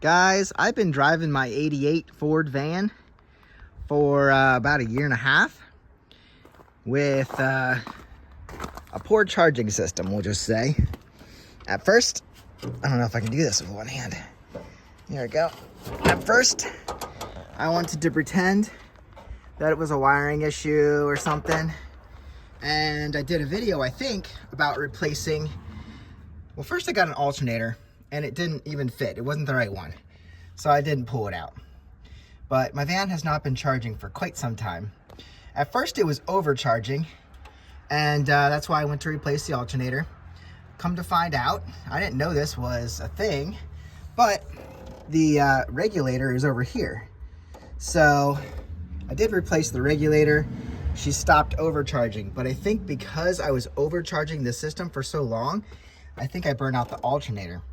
Guys, I've been driving my 88 Ford van for about a year and a half with a poor charging system, we'll just say. At first, I don't know if I can do this with one hand. Here we go. At first, I wanted to pretend that it was a wiring issue or something. And I did a video, I think, about replacing... Well, first I got an alternator, and it didn't even fit. It wasn't the right one. So I didn't pull it out. But my van has not been charging for quite some time. At first it was overcharging, and that's why I went to replace the alternator. Come to find out, I didn't know this was a thing, but the regulator is over here. So I did replace the regulator. She stopped overcharging, but I think because I was overcharging the system for so long, I think I burned out the alternator.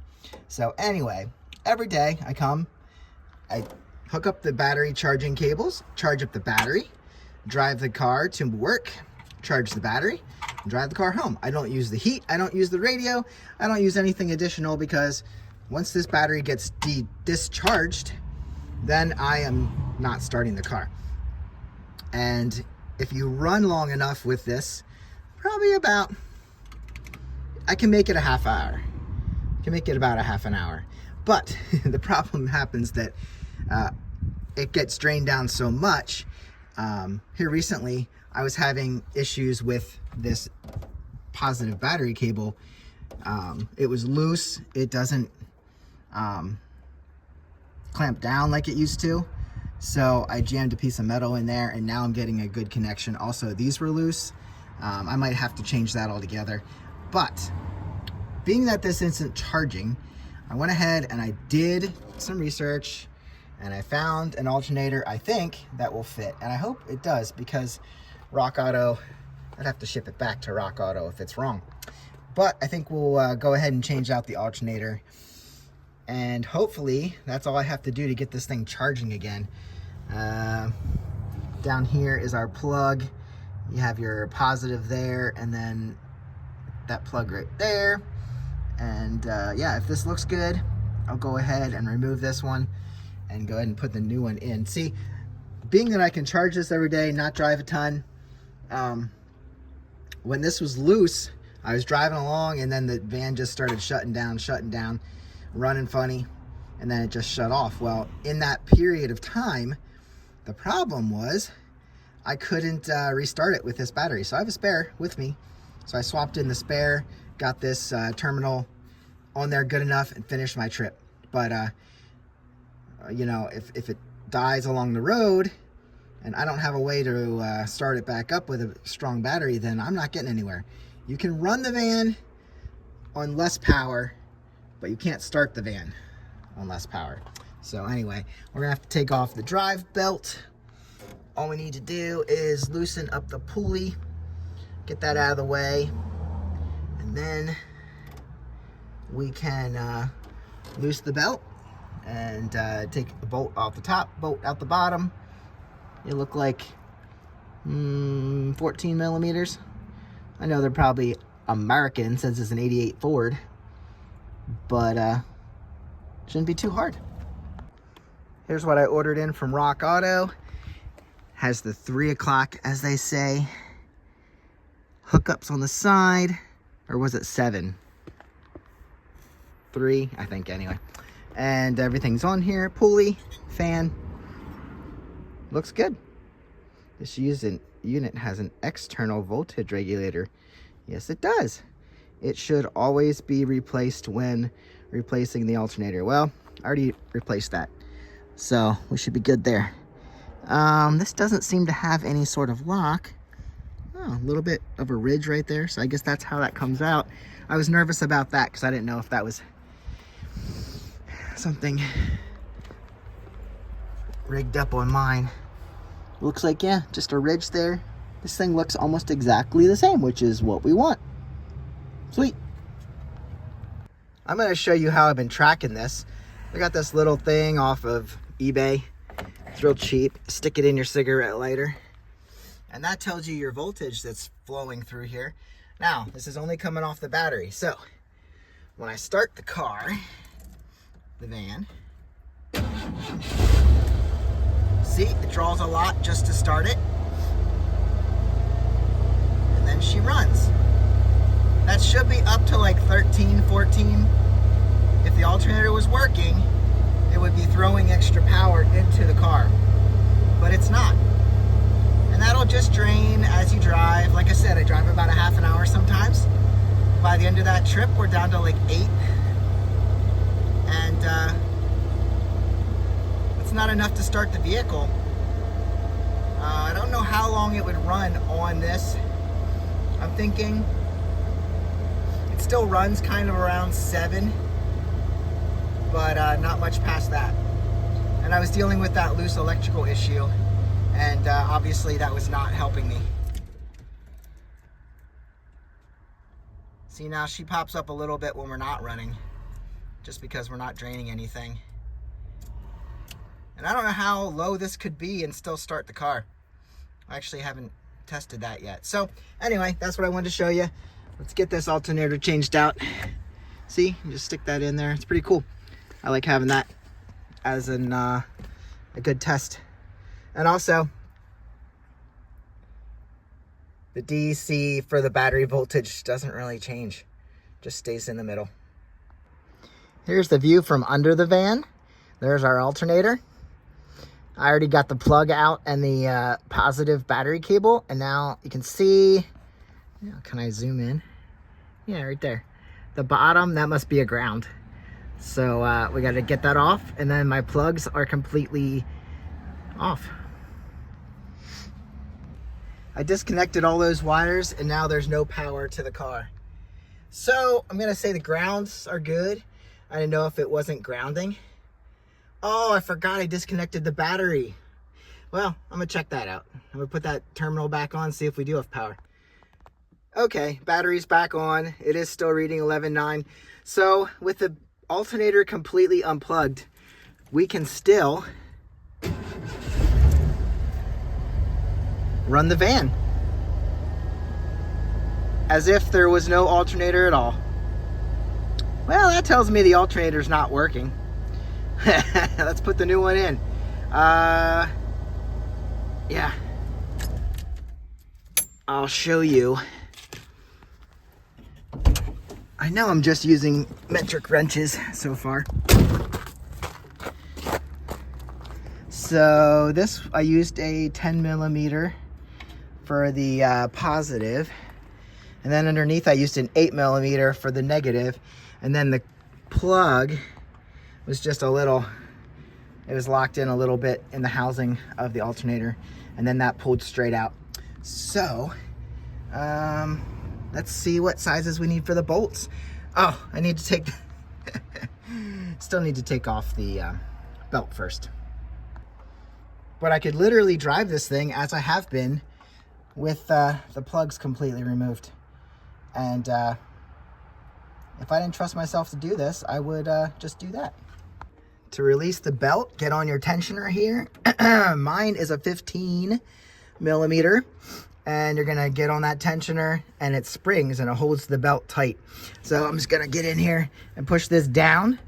So anyway, every day I come, I hook up the battery charging cables, charge up the battery, drive the car to work, charge the battery, and drive the car home. I don't use the heat, I don't use the radio, I don't use anything additional, because once this battery gets discharged, then I am not starting the car. And if you run long enough with this, probably about, I can make it a half hour. I can make it about a half an hour. But the problem happens that it gets drained down so much. Here recently, I was having issues with this positive battery cable. It was loose. It doesn't clamp down like it used to. So I jammed a piece of metal in there, and now I'm getting a good connection. Also, these were loose. I might have to change that altogether. But being that this isn't charging, I went ahead and I did some research, and I found an alternator, I think, that will fit. And I hope it does, because Rock Auto, I'd have to ship it back to Rock Auto if it's wrong. But I think we'll go ahead and change out the alternator. And hopefully, that's all I have to do to get this thing charging again. Down here is our plug. You have your positive there, and then that plug right there. And yeah, if this looks good, I'll go ahead and remove this one and go ahead and put the new one in. See, being that I can charge this every day, not drive a ton, when this was loose, I was driving along, and then the van just started shutting down, running funny, and then it just shut off. Well, in that period of time, the problem was I couldn't restart it with this battery. So I have a spare with me. So I swapped in the spare, got this terminal on there good enough, and finished my trip. But, you know, if it dies along the road and I don't have a way to start it back up with a strong battery, then I'm not getting anywhere. You can run the van on less power, but you can't start the van on less power. So anyway, we're gonna have to take off the drive belt. All we need to do is loosen up the pulley, get that out of the way, and then we can loose the belt and take a bolt off the top, bolt out the bottom. It look like 14 millimeters. I know they're probably American since it's an 88 Ford, but shouldn't be too hard. Here's what I ordered in from Rock Auto. Has the 3 o'clock, as they say. Hookups on the side, or was it 7? 3, I think, anyway. And everything's on here. Pulley, fan. Looks good. This unit has an external voltage regulator. Yes, it does. It should always be replaced when replacing the alternator. Well, I already replaced that, so we should be good there. This doesn't seem to have any sort of lock. Oh, a little bit of a ridge right there, so I guess that's how that comes out. I was nervous about that because I didn't know if that was something rigged up on mine. Looks like, yeah, just a ridge there. This thing looks almost exactly the same, which is what we want. Sweet. I'm going to show you how I've been tracking this. I got this little thing off of eBay. It's real cheap. Stick it in your cigarette lighter, and that tells you your voltage that's flowing through here. Now, this is only coming off the battery. So when I start the car, the van, See, it draws a lot just to start it. And then she runs. That should be up to like 13, 14. If the alternator was working, it would be throwing extra power into the car. But it's not. And that'll just drain as you drive. Like I said, I drive about a half an hour sometimes. By the end of that trip, we're down to like 8. And it's not enough to start the vehicle. I don't know how long it would run on this. I'm thinking it still runs kind of around 7, but not much past that. And I was dealing with that loose electrical issue, and obviously that was not helping me. See, now she pops up a little bit when we're not running, just because we're not draining anything. And I don't know how low this could be and still start the car. I actually haven't tested that yet. So anyway, that's what I wanted to show you. Let's get this alternator changed out. See, you just stick that in there. It's pretty cool. I like having that as a good test. And also, the DC for the battery voltage doesn't really change. Just stays in the middle. Here's the view from under the van. There's our alternator. I already got the plug out and the positive battery cable. And now you can see, can I zoom in? Yeah, right there. The bottom, that must be a ground. So we got to get that off. And then my plugs are completely off. I disconnected all those wires and now there's no power to the car. So I'm going to say the grounds are good. I didn't know if it wasn't grounding. Oh, I forgot I disconnected the battery. Well, I'm gonna check that out. I'm gonna put that terminal back on, see if we do have power. Okay, battery's back on. It is still reading 11.9. So with the alternator completely unplugged, we can still run the van as if there was no alternator at all. Well, that tells me the alternator's not working. Let's put the new one in. Yeah. I'll show you. I know I'm just using metric wrenches so far. So this, I used a 10 millimeter for the positive. And then underneath I used an 8 millimeter for the negative. And then the plug was just a little, it was locked in a little bit in the housing of the alternator, and then that pulled straight out. So let's see what sizes we need for the bolts. Oh, I need to take still need to take off the belt first. But I could literally drive this thing, as I have been, with the plugs completely removed. And if I didn't trust myself to do this, I would just do that. To release the belt, get on your tensioner here. Mine is a 15 millimeter, and you're gonna get on that tensioner and it springs and it holds the belt tight. So I'm just gonna get in here and push this down.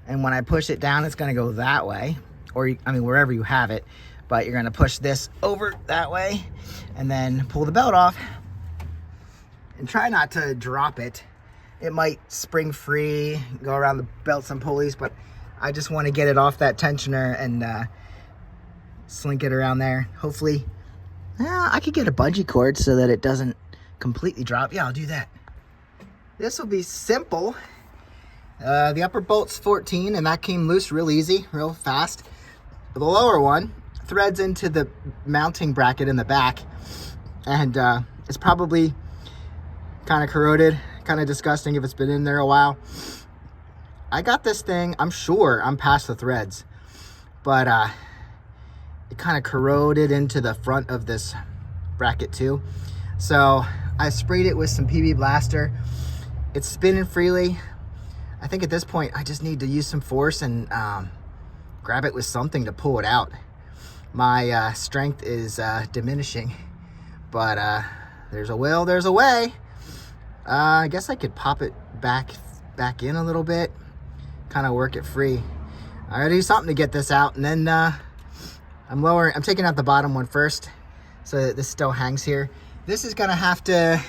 And when I push it down, it's gonna go that way, or I mean, wherever you have it, but you're gonna push this over that way and then pull the belt off. And try not to drop it. It might spring free, go around the belts and pulleys, but I just want to get it off that tensioner and slink it around there. Hopefully, I could get a bungee cord so that it doesn't completely drop. Yeah, I'll do that. This will be simple. The upper bolt's 14, and that came loose real easy, real fast. The lower one threads into the mounting bracket in the back, and it's probably kind of corroded, kind of disgusting if it's been in there a while. I got this thing, I'm sure I'm past the threads, but it kind of corroded into the front of this bracket too. So I sprayed it with some PB Blaster. It's spinning freely. I think at this point I just need to use some force and grab it with something to pull it out. My strength is diminishing, but there's a will, there's a way. I guess I could pop it back in a little bit, kind of work it free. I gotta do something to get this out, and then I'm taking out the bottom one first so that this still hangs here. This is gonna have to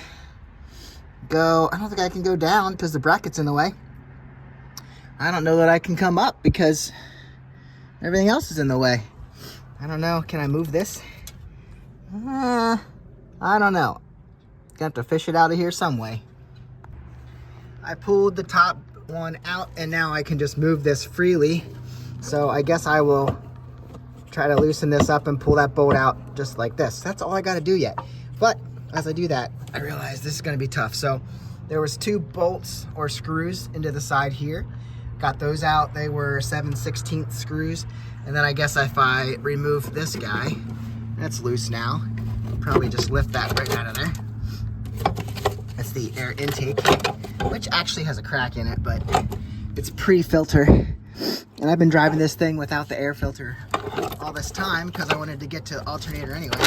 go, I don't think I can go down because the bracket's in the way. I don't know that I can come up because everything else is in the way. I don't know, can I move this? I don't know. Gonna have to fish it out of here some way. I pulled the top one out and now I can just move this freely. So I guess I will try to loosen this up and pull that bolt out just like this. That's all I gotta do yet. But as I do that, I realize this is gonna be tough. So there was 2 bolts or screws into the side here. Got those out. They were 7/16 screws. And then I guess if I remove this guy, that's loose now. Probably just lift that right out of there. That's the air intake, which actually has a crack in it, but it's pre-filter. And I've been driving this thing without the air filter all this time because I wanted to get to alternator anyway.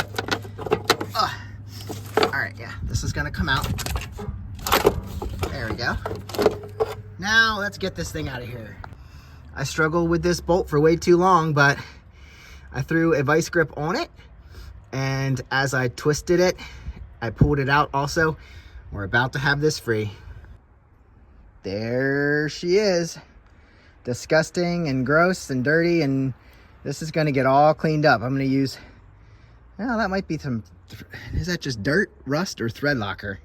All right, yeah, this is gonna come out. There we go. Now let's get this thing out of here. I struggled with this bolt for way too long, but I threw a vice grip on it, and as I twisted it, I pulled it out also. We're about to have this free. There she is. Disgusting and gross and dirty, and this is gonna get all cleaned up. I'm gonna use, well, that might be some, is that just dirt, rust, or thread locker?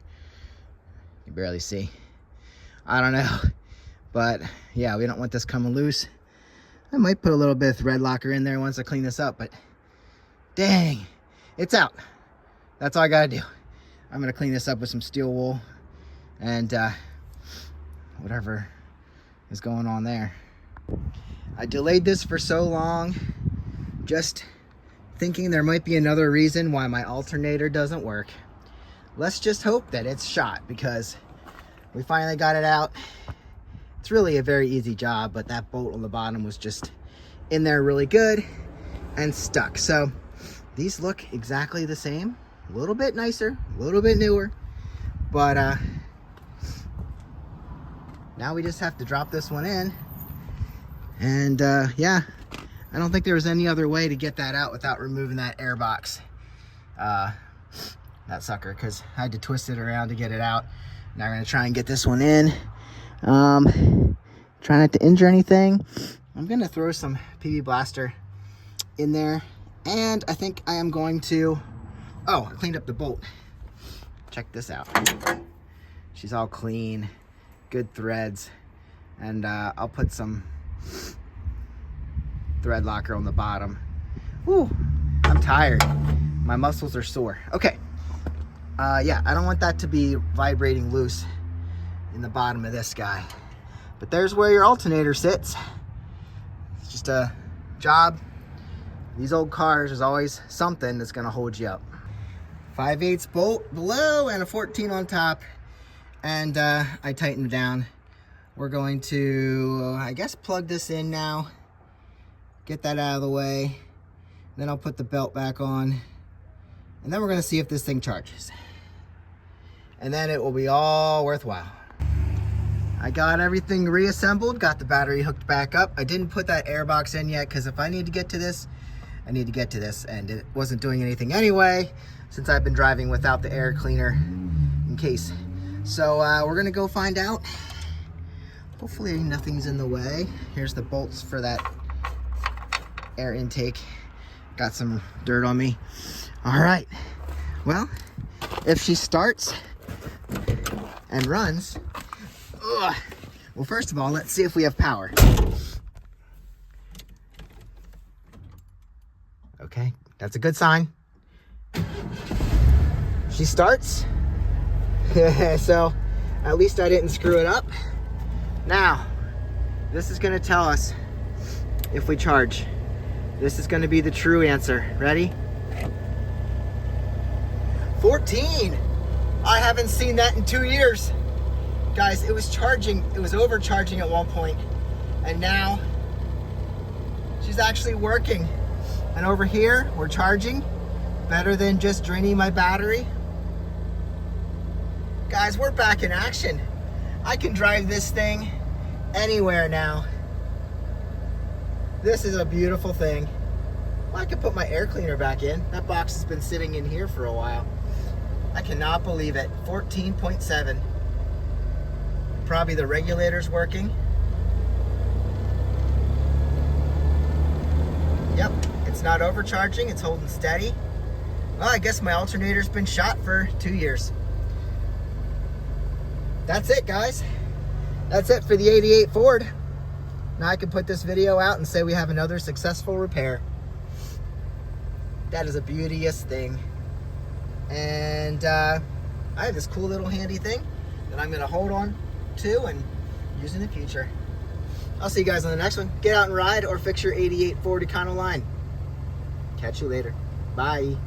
You can barely see. I don't know. But yeah, we don't want this coming loose. I might put a little bit of thread locker in there once I clean this up, but dang, it's out. That's all I gotta do. I'm gonna clean this up with some steel wool and whatever is going on there. I delayed this for so long, just thinking there might be another reason why my alternator doesn't work. Let's just hope that it's shot, because we finally got it out. It's really a very easy job, but that bolt on the bottom was just in there really good and stuck. So these look exactly the same, a little bit nicer, a little bit newer, but now we just have to drop this one in. And yeah, I don't think there was any other way to get that out without removing that air box, that sucker, because I had to twist it around to get it out. Now we're gonna try and get this one in. Try not to injure anything. I'm gonna throw some PB Blaster in there, and I think I am going to, oh, I cleaned up the bolt. Check this out. She's all clean, good threads, and I'll put some thread locker on the bottom. Whew, I'm tired. My muscles are sore. Okay, yeah, I don't want that to be vibrating loose in the bottom of this guy. But there's where your alternator sits. It's just a job. These old cars, there's always something that's gonna hold you up. 5/8 bolt below and a 14 on top. And I tightened down. We're going to, I guess, plug this in now. Get that out of the way. Then I'll put the belt back on. And then we're gonna see if this thing charges. And then it will be all worthwhile. I got everything reassembled, got the battery hooked back up. I didn't put that air box in yet because if I need to get to this, I need to get to this, and it wasn't doing anything anyway since I've been driving without the air cleaner in case. So we're gonna go find out. Hopefully nothing's in the way. Here's the bolts for that air intake. Got some dirt on me. All right, well, if she starts and runs, well, first of all, let's see if we have power. Okay, that's a good sign. She starts. So at least I didn't screw it up. Now, this is gonna tell us if we charge. This is gonna be the true answer. Ready? 14. I haven't seen that in 2 years. Guys, it was charging, it was overcharging at one point, and now she's actually working. And over here, we're charging better than just draining my battery. Guys, we're back in action. I can drive this thing anywhere now. This is a beautiful thing. I could put my air cleaner back in. That box has been sitting in here for a while. I cannot believe it. 14.7. Probably the regulator's working. Yep, it's not overcharging, it's holding steady. Well, I guess my alternator's been shot for 2 years. That's it, guys. That's it for the 88 Ford. Now I can put this video out and say we have another successful repair. That is a beauteous thing. And I have this cool little handy thing that I'm gonna hold on to and use in the future. I'll see you guys on the next one. Get out and ride or fix your 88 Ford Econoline. Catch you later. Bye.